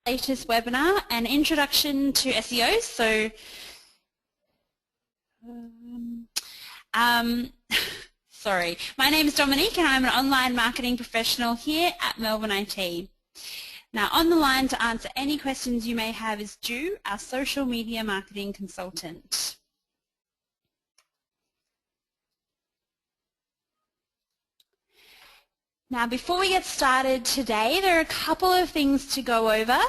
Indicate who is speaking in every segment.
Speaker 1: latest webinar, An Introduction to SEO. So, sorry, my name is Dominique and I'm an online marketing professional here at Melbourne IT. Now, on the line to answer any questions you may have is Ju, our social media marketing consultant. Now, before we get started today, there are a couple of things to go over.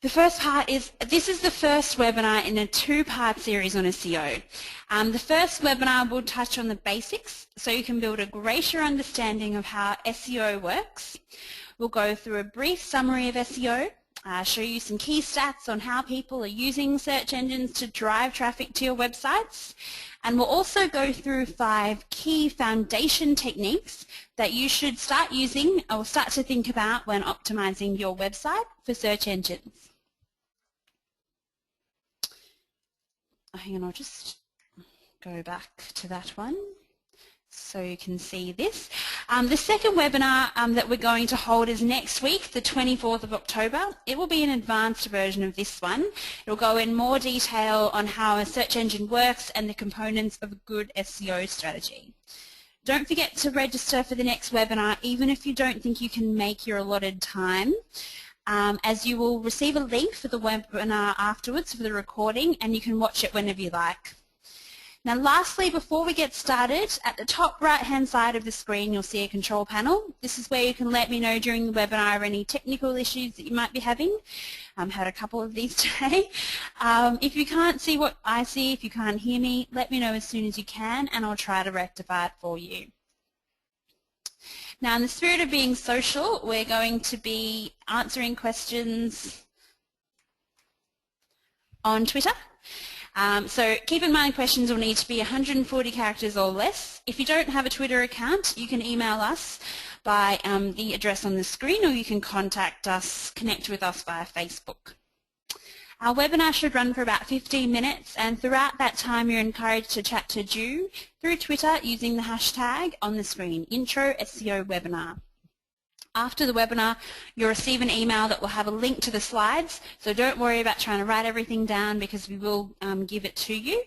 Speaker 1: The first part is, this is the first webinar in a two-part series on SEO. The first webinar will touch on the basics, so you can build a greater understanding of how SEO works. We'll go through a brief summary of SEO, show you some key stats on how people are using search engines to drive traffic to your websites, and we'll also go through 5 key foundation techniques that you should start using or start to think about when optimizing your website for search engines. Hang on, I'll just go back to that one so you can see this. The second webinar that we're going to hold is next week, the 24th of October. It will be an advanced version of this one. It will go in more detail on how a search engine works and the components of a good SEO strategy. Don't forget to register for the next webinar, even if you don't think you can make your allotted time, as you will receive a link for the webinar afterwards for the recording, and you can watch it whenever you like. Now lastly, before we get started, at the top right hand side of the screen you'll see a control panel. This is where you can let me know during the webinar of any technical issues that you might be having. I've had a couple of these today. If you can't see what I see, if you can't hear me, let me know as soon as you can and I'll try to rectify it for you. Now in the spirit of being social, we're going to be answering questions on Twitter. So keep in mind questions will need to be 140 characters or less. If you don't have a Twitter account, you can email us by the address on the screen, or you can contact us, connect with us via Facebook. Our webinar should run for about 15 minutes, and throughout that time you're encouraged to chat to Ju through Twitter using the hashtag on the screen, Intro SEO Webinar. After the webinar, you'll receive an email that will have a link to the slides, so don't worry about trying to write everything down because we will give it to you.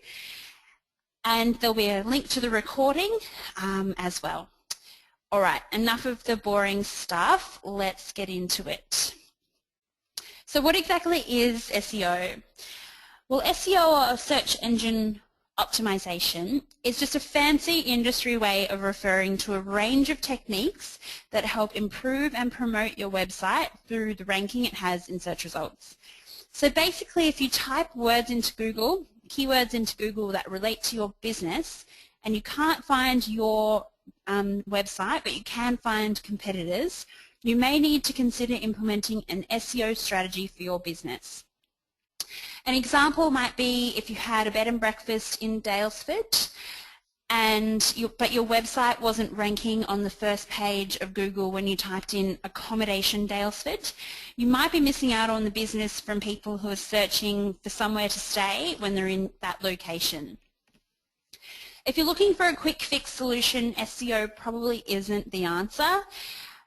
Speaker 1: And there'll be a link to the recording as well. Alright, enough of the boring stuff, let's get into it. So what exactly is SEO? Well, SEO, or search engine optimization, is just a fancy industry way of referring to a range of techniques that help improve and promote your website through the ranking it has in search results. So basically, if you type words into Google, keywords into Google that relate to your business, and you can't find your website, but you can find competitors, you may need to consider implementing an SEO strategy for your business. An example might be if you had a bed and breakfast in Daylesford but your website wasn't ranking on the first page of Google when you typed in accommodation Daylesford. You might be missing out on the business from people who are searching for somewhere to stay when they're in that location. If you're looking for a quick fix solution, SEO probably isn't the answer.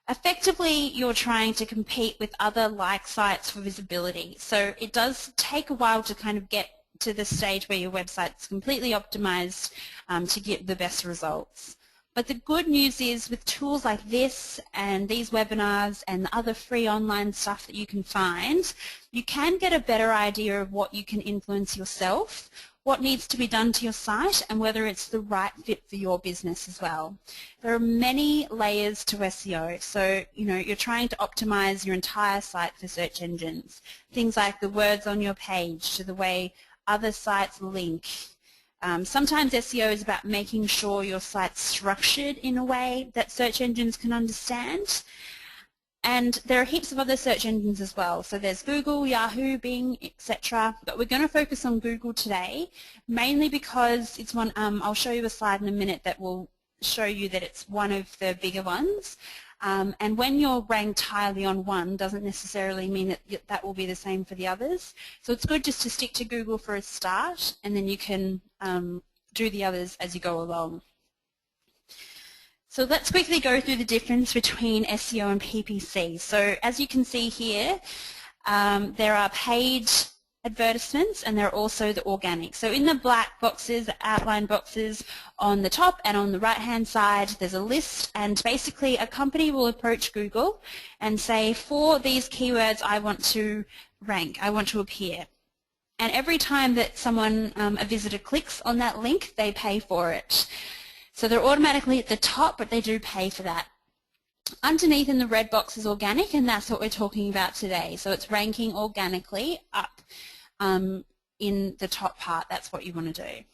Speaker 1: Effectively, you're trying to compete with other like sites for visibility. So it does take a while to kind of get to the stage where your website's completely optimized to get the best results. But the good news is with tools like this and these webinars and the other free online stuff that you can find, you can get a better idea of what you can influence yourself, what needs to be done to your site, and whether it's the right fit for your business as well. There are many layers to SEO, so you're trying to optimize your entire site for search engines. Things like the words on your page, to the way other sites link. Sometimes SEO is about making sure your site's structured in a way that search engines can understand. And there are heaps of other search engines as well. So there's Google, Yahoo, Bing, etc. But we're going to focus on Google today, mainly because it's one. I'll show you a slide in a minute that will show you that it's one of the bigger ones. And when you're ranked highly on one doesn't necessarily mean that that will be the same for the others. So it's good just to stick to Google for a start, and then you can do the others as you go along. So let's quickly go through the difference between SEO and PPC. So as you can see here, there are paid advertisements and there are also the organic. So in the black boxes, the outline boxes on the top and on the right hand side, there's a list, and basically a company will approach Google and say, for these keywords I want to rank, I want to appear. And every time that someone, a visitor, clicks on that link, they pay for it. So they're automatically at the top, but they do pay for that. Underneath in the red box is organic, and that's what we're talking about today. So it's ranking organically up in the top part. That's what you want to do.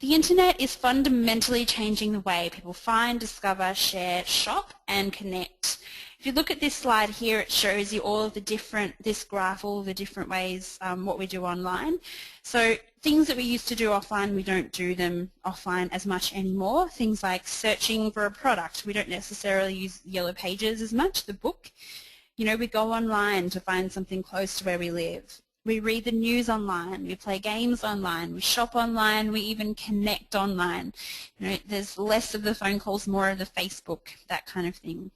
Speaker 1: The internet is fundamentally changing the way people find, discover, share, shop and connect. If you look at this slide here, it shows you all of the different, this graph, all of the different ways what we do online. So things that we used to do offline, we don't do them offline as much anymore. Things like searching for a product. We don't necessarily use Yellow Pages as much, the book. You know, we go online to find something close to where we live. We read the news online, we play games online, we shop online, we even connect online. You know, there's less of the phone calls, more of the Facebook, that kind of thing.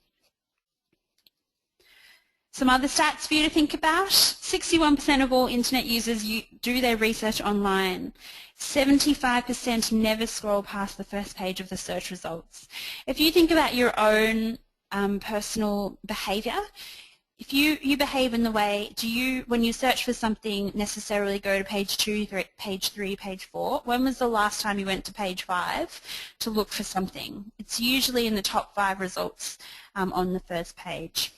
Speaker 1: Some other stats for you to think about. 61% of all internet users do their research online. 75% never scroll past the first page of the search results. If you think about your own personal behaviour, if you behave in the way, do you, when you search for something, necessarily go to page 2, page 3, page 4? When was the last time you went to page 5 to look for something? It's usually in the top 5 results on the first page.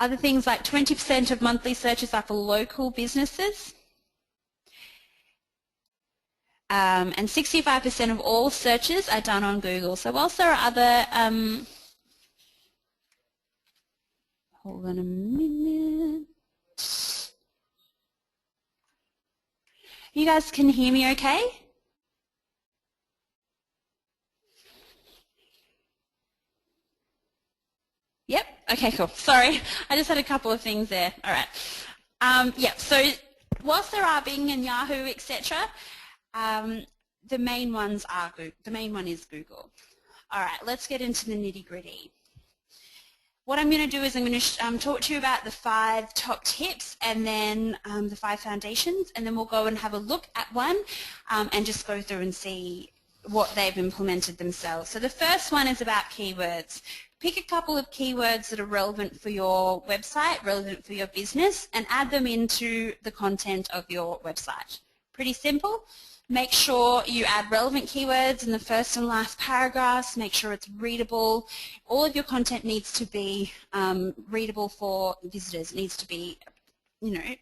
Speaker 1: Other things like 20% of monthly searches are for local businesses, and 65% of all searches are done on Google. So whilst there are other hold on a minute. You guys can hear me okay? Yep, okay, cool. Sorry, I just had a couple of things there. All right. Yep, so whilst there are Bing and Yahoo, etc., the main ones are Google. The main one is Google. All right, let's get into the nitty-gritty. What I'm going to do is I'm going to talk to you about the 5 top tips and then the 5 foundations, and then we'll go and have a look at one and just go through and see what they've implemented themselves. So the first one is about keywords. Pick a couple of keywords that are relevant for your website, relevant for your business, and add them into the content of your website. Pretty simple. Make sure you add relevant keywords in the first and last paragraphs. Make sure it's readable. All of your content needs to be readable for visitors. It needs to be, you know,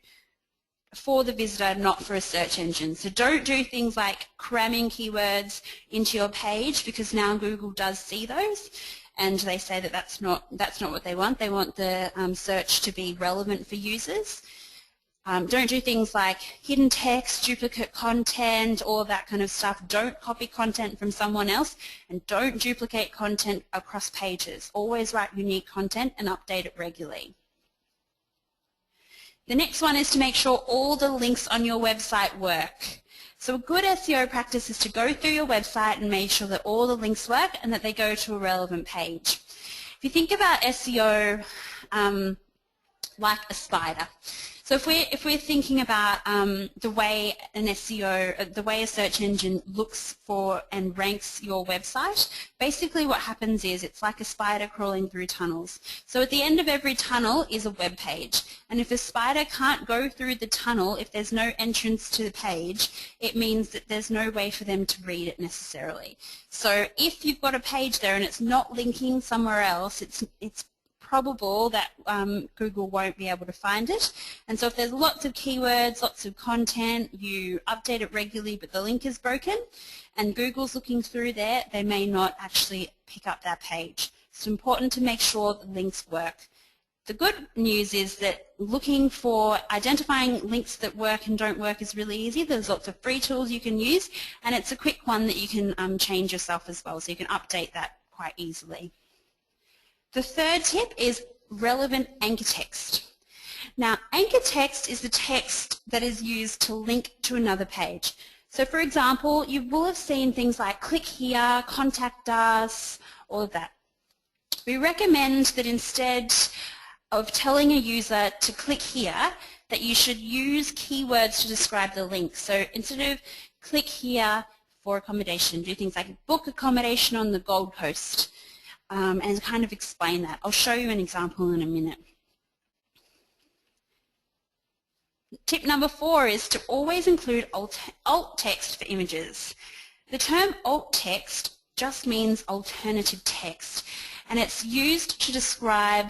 Speaker 1: for the visitor, not for a search engine. So don't do things like cramming keywords into your page, because now Google does see those, and they say that that's not what they want. They want the search to be relevant for users. Don't do things like hidden text, duplicate content, all of that kind of stuff. Don't copy content from someone else, and don't duplicate content across pages. Always write unique content and update it regularly. The next one is to make sure all the links on your website work. So a good SEO practice is to go through your website and make sure that all the links work and that they go to a relevant page. If you think about SEO like a spider, so if we're thinking about the way an SEO, the way a search engine looks for and ranks your website, basically what happens is it's like a spider crawling through tunnels. So at the end of every tunnel is a web page, and if a spider can't go through the tunnel, if there's no entrance to the page, it means that there's no way for them to read it necessarily. So if you've got a page there and it's not linking somewhere else, it's probable that Google won't be able to find it. And so if there's lots of keywords, lots of content, you update it regularly but the link is broken and Google's looking through there, they may not actually pick up that page. It's important to make sure the links work. The good news is that identifying links that work and don't work is really easy. There's lots of free tools you can use, and it's a quick one that you can change yourself as well, so you can update that quite easily. The third tip is relevant anchor text. Now, anchor text is the text that is used to link to another page. So for example, you will have seen things like click here, contact us, all of that. We recommend that instead of telling a user to click here, that you should use keywords to describe the link. So instead of click here for accommodation, do things like book accommodation on the Gold Coast, and kind of explain that. I'll show you an example in a minute. Tip number 4 is to always include alt text for images. The term alt text just means alternative text, and it's used to describe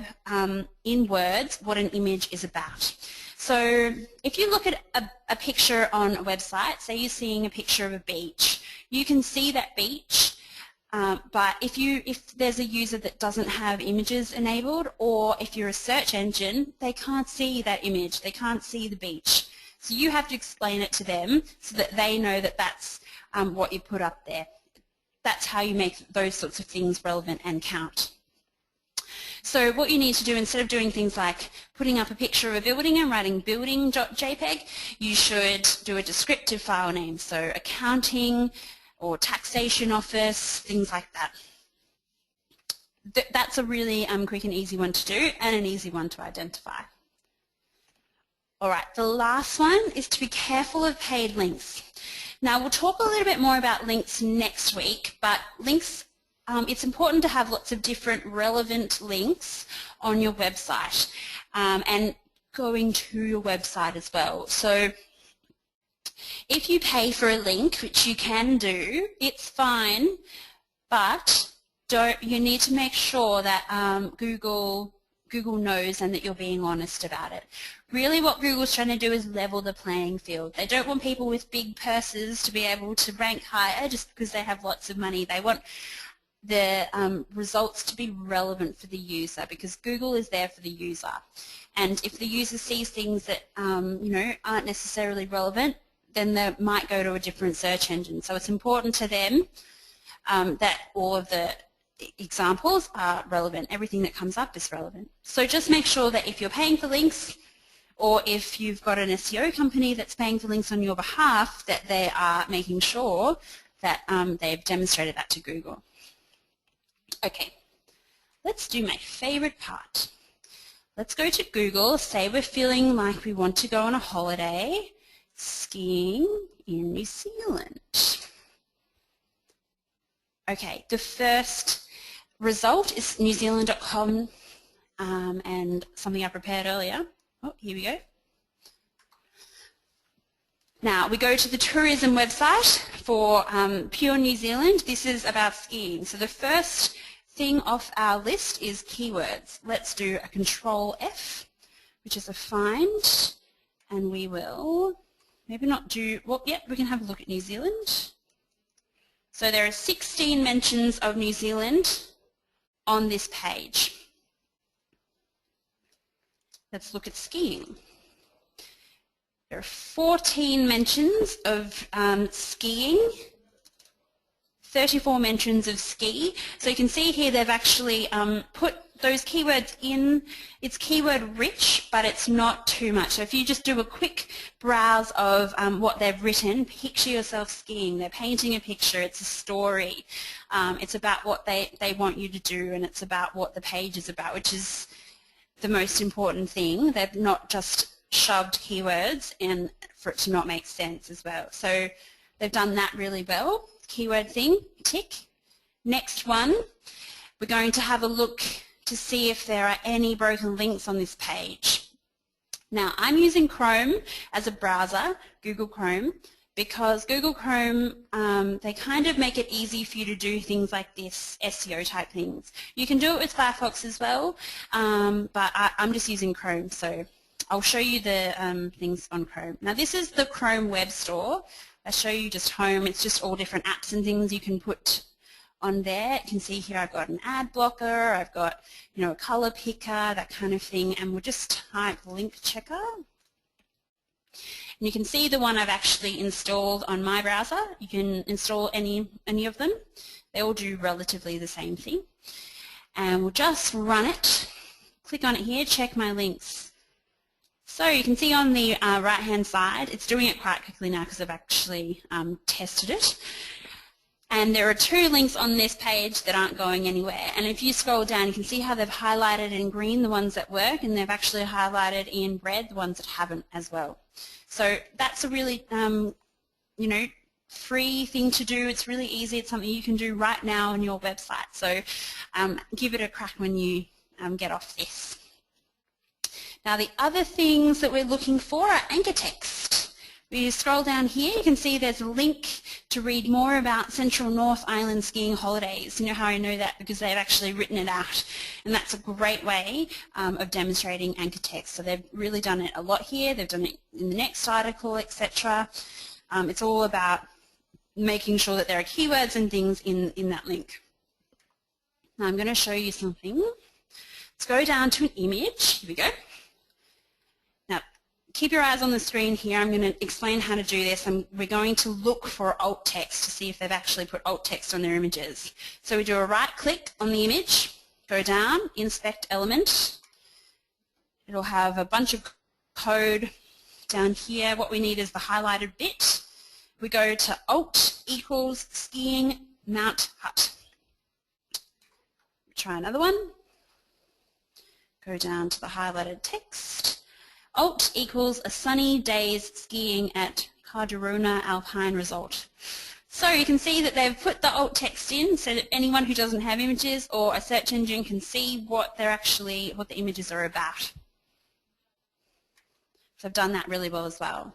Speaker 1: in words what an image is about. So if you look at a picture on a website, say you're seeing a picture of a beach, you can see that beach, but if there's a user that doesn't have images enabled, or if you're a search engine, they can't see that image, they can't see the beach. So you have to explain it to them so that they know that that's what you put up there. That's how you make those sorts of things relevant and count. So what you need to do, instead of doing things like putting up a picture of a building and writing building.jpg, you should do a descriptive file name, so accounting or taxation office, things like that. That's a really quick and easy one to do, and an easy one to identify. Alright, the last one is to be careful of paid links. Now we'll talk a little bit more about links next week, but links, it's important to have lots of different relevant links on your website and going to your website as well. So if you pay for a link, which you can do, it's fine, but you need to make sure that Google knows and that you're being honest about it. Really what Google's trying to do is level the playing field. They don't want people with big purses to be able to rank higher just because they have lots of money. They want the results to be relevant for the user, because Google is there for the user. And if the user sees things that aren't necessarily relevant, then they might go to a different search engine. So it's important to them that all of the examples are relevant. Everything that comes up is relevant. So just make sure that if you're paying for links, or if you've got an SEO company that's paying for links on your behalf, that they are making sure that they've demonstrated that to Google. Okay, let's do my favorite part. Let's go to Google. Say we're feeling like we want to go on a holiday skiing in New Zealand. Okay, the first result is newzealand.com and something I prepared earlier. Oh, here we go. Now we go to the tourism website for Pure New Zealand. This is about skiing. So the first thing off our list is keywords. Let's do a Control F, which is a find, and we will maybe not do, well, yeah, we can have a look at New Zealand. So there are 16 mentions of New Zealand on this page. Let's look at skiing. There are 14 mentions of skiing, 34 mentions of ski. So you can see here they've actually put those keywords in. It's keyword rich, but it's not too much. So if you just do a quick browse of what they've written, picture yourself skiing. They're painting a picture. It's a story. It's about what they want you to do, and it's about what the page is about, which is the most important thing. They've not just shoved keywords and for it to not make sense as well. So they've done that really well. Keyword thing, tick. Next one, we're going to have a look to see if there are any broken links on this page. Now I'm using Chrome as a browser, Google Chrome, because Google Chrome, they kind of make it easy for you to do things like this, SEO type things. You can do it with Firefox as well, but I'm just using Chrome, so I'll show you the things on Chrome. Now this is the Chrome Web Store. I show you just home. It's just all different apps and things you can put on there. You can see here I've got an ad blocker, I've got a color picker, that kind of thing, and we'll just type link checker. And you can see the one I've actually installed on my browser. You can install any of them. They all do relatively the same thing. And we'll just run it. Click on it here, check my links. So you can see on the right-hand side, it's doing it quite quickly now because I've actually tested it. And there are 2 links on this page that aren't going anywhere. And if you scroll down, you can see how they've highlighted in green the ones that work, and they've actually highlighted in red the ones that haven't as well. So that's a really, you know, free thing to do. It's really easy. It's something you can do right now on your website. So give it a crack when you get off this. Now the other things that we're looking for are anchor text. When you scroll down here, you can see there's a link to read more about Central North Island skiing holidays. You know how I know that? Because they've actually written it out, and that's a great way of demonstrating anchor text. So they've really done it a lot here. They've done it in the next article, etc. It's all about making sure that there are keywords and things in that link. Now I'm going to show you something. Let's go down to an image. Here we go. Now, keep your eyes on the screen here. I'm going to explain how to do this, and we're going to look for alt text to see if they've actually put alt text on their images. So we do a right click on the image, go down, inspect element. It'll have a bunch of code down here. What we need is the highlighted bit. We go to alt equals skiing Mount Hut. Try another one. Go down to the highlighted text. Alt equals a sunny day's skiing at Cardrona Alpine Resort. So you can see that they've put the alt text in so that anyone who doesn't have images or a search engine can see what the images are about. So I've done that really well as well.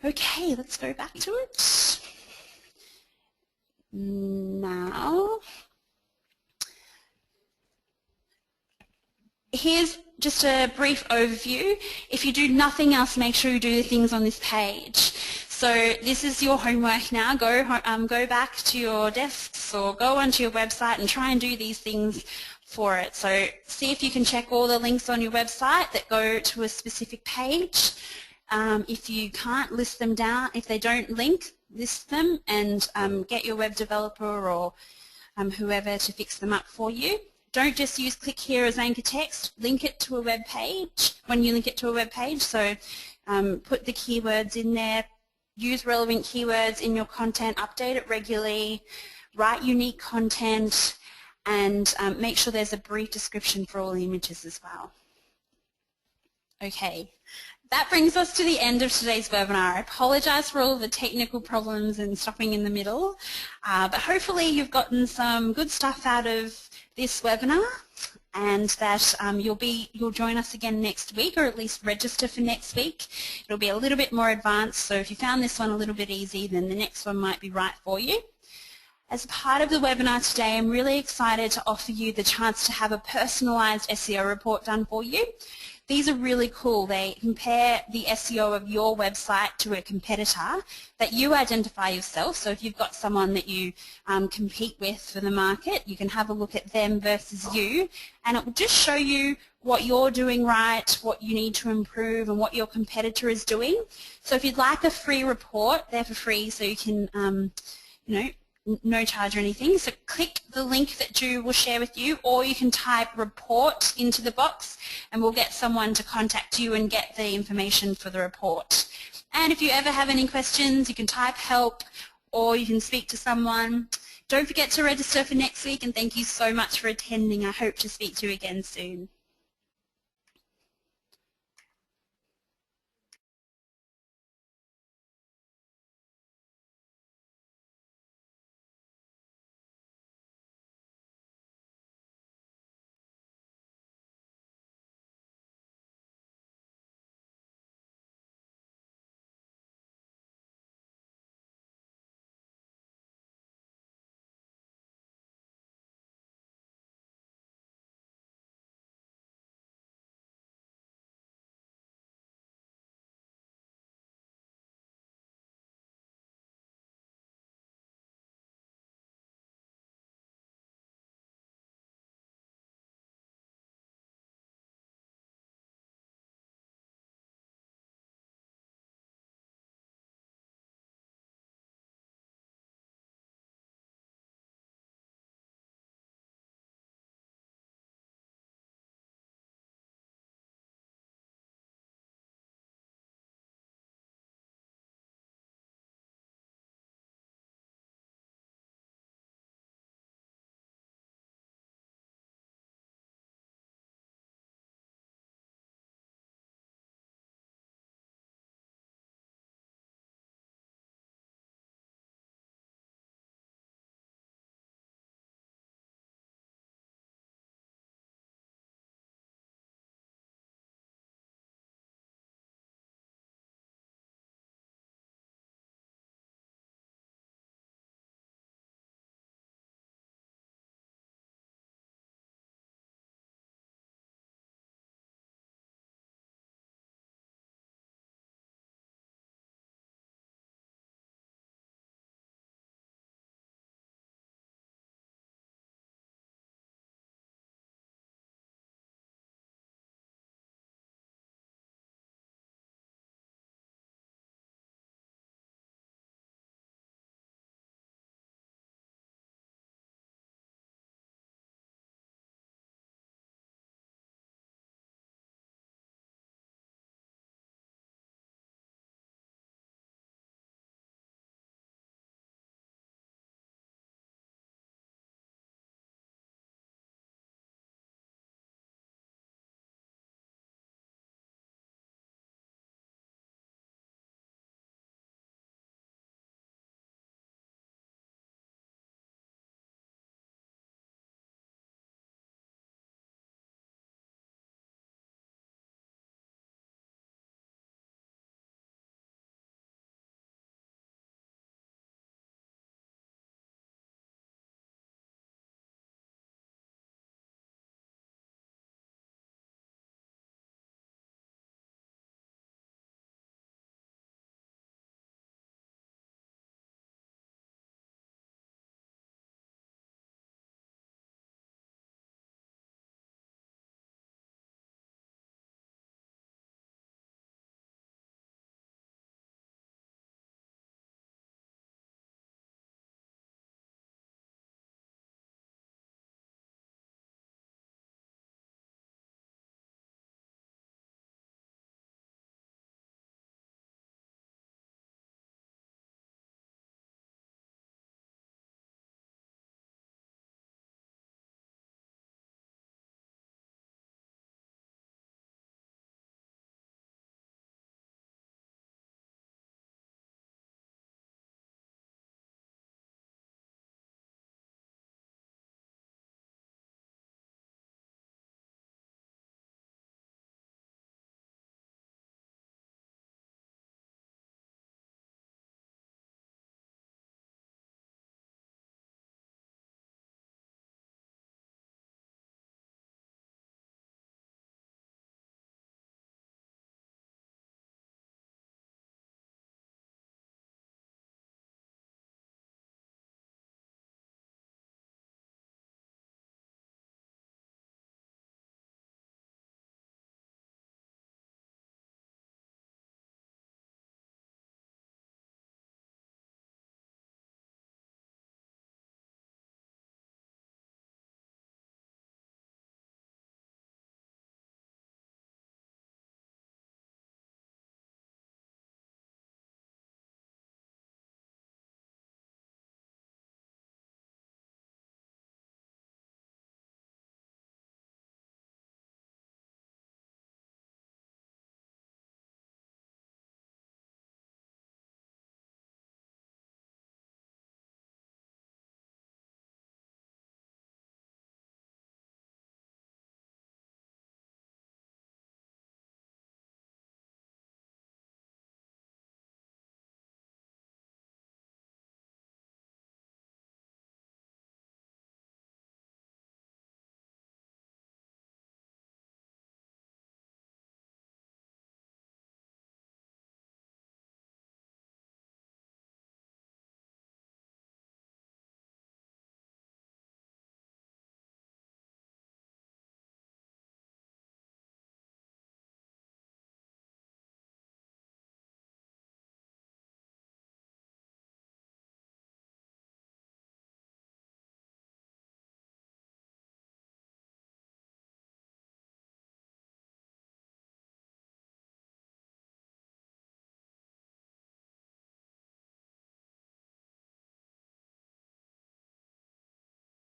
Speaker 1: Okay, let's go back to it. Now, here's just a brief overview. If you do nothing else, make sure you do the things on this page. So this is your homework now. Go back to your desks or go onto your website and try and do these things for it. So see if you can check all the links on your website that go to a specific page. If you can't list them down, if they don't link, list them and get your web developer or whoever to fix them up for you. Don't just use click here as anchor text, link it to a web page when you link it to a web page. So put the keywords in there, use relevant keywords in your content, update it regularly, write unique content, and make sure there's a brief description for all the images as well. Okay, that brings us to the end of today's webinar. I apologise for all the technical problems and stopping in the middle, but hopefully you've gotten some good stuff out of this webinar, and that you'll join us again next week, or at least register for next week. It'll be a little bit more advanced, so if you found this one a little bit easy, then the next one might be right for you. As part of the webinar today, I'm really excited to offer you the chance to have a personalised SEO report done for you. These are really cool. They compare the SEO of your website to a competitor that you identify yourself. So if you've got someone that you compete with for the market, you can have a look at them versus you, and it will just show you what you're doing right, what you need to improve, and what your competitor is doing. So if you'd like a free report, they're for free, so you can, no charge or anything. So click the link that Drew will share with you, or you can type report into the box and we'll get someone to contact you and get the information for the report. And if you ever have any questions, you can type help or you can speak to someone. Don't forget to register for next week, and thank you so much for attending. I hope to speak to you again soon.